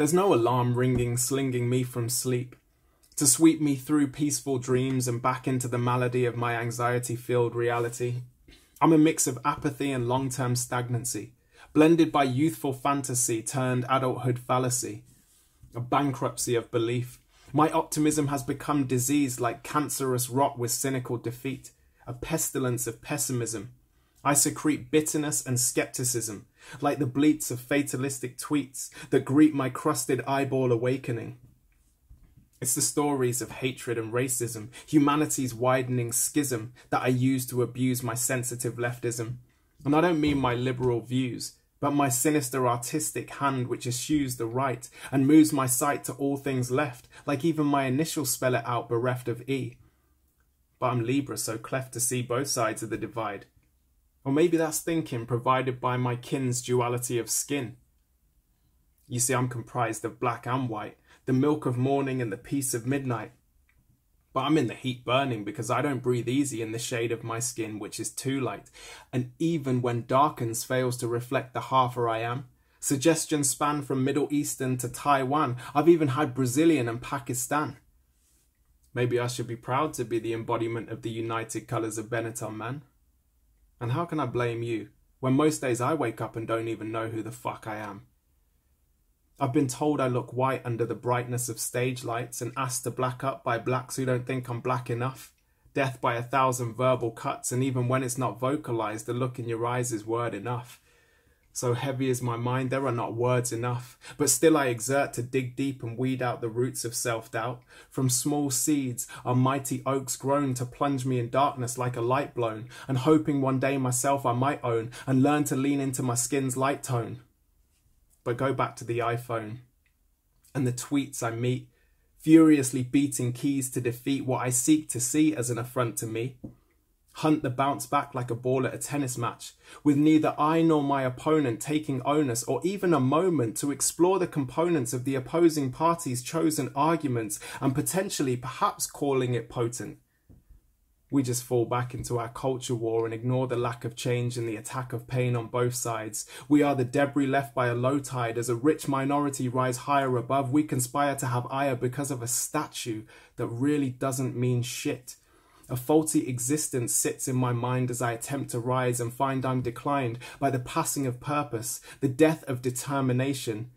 There's no alarm ringing, slinging me from sleep, to sweep me through peaceful dreams and back into the malady of my anxiety-filled reality. I'm a mix of apathy and long-term stagnancy, blended by youthful fantasy turned adulthood fallacy, a bankruptcy of belief. My optimism has become diseased like cancerous rot with cynical defeat, a pestilence of pessimism. I secrete bitterness and skepticism, like the bleats of fatalistic tweets that greet my crusted eyeball awakening. It's the stories of hatred and racism, humanity's widening schism, that I use to abuse my sensitive leftism. And I don't mean my liberal views, but my sinister artistic hand which eschews the right and moves my sight to all things left, like even my initials spell it out bereft of E. But I'm Libra, so cleft to see both sides of the divide. Or maybe that's thinking provided by my kin's duality of skin. You see, I'm comprised of black and white, the milk of morning and the peace of midnight. But I'm in the heat burning because I don't breathe easy in the shade of my skin, which is too light. And even when darkens fails to reflect the halfer I am. Suggestions span from Middle Eastern to Taiwan. I've even had Brazilian and Pakistan. Maybe I should be proud to be the embodiment of the united colours of Benetton, man. And how can I blame you, when most days I wake up and don't even know who the fuck I am? I've been told I look white under the brightness of stage lights and asked to black up by blacks who don't think I'm black enough. Death by 1,000 verbal cuts, and even when it's not vocalised, the look in your eyes is word enough. So heavy is my mind, there are not words enough, but still I exert to dig deep and weed out the roots of self-doubt. From small seeds are mighty oaks grown to plunge me in darkness like a light blown, and hoping one day myself I might own and learn to lean into my skin's light tone. But go back to the iPhone and the tweets I meet, furiously beating keys to defeat what I seek to see as an affront to me. Hunt the bounce back like a ball at a tennis match, with neither I nor my opponent taking onus or even a moment to explore the components of the opposing party's chosen arguments and potentially perhaps calling it potent. We just fall back into our culture war and ignore the lack of change and the attack of pain on both sides. We are the debris left by a low tide. As a rich minority rise higher above, we conspire to have ire because of a statue that really doesn't mean shit. A faulty existence sits in my mind as I attempt to rise and find I'm declined by the passing of purpose, the death of determination,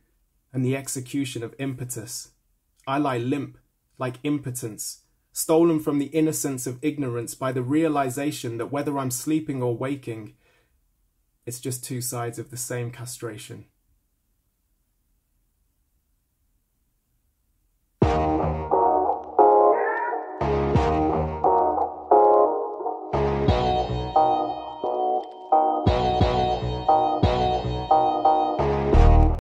and the execution of impetus. I lie limp, like impotence, stolen from the innocence of ignorance by the realization that whether I'm sleeping or waking, it's just two sides of the same castration.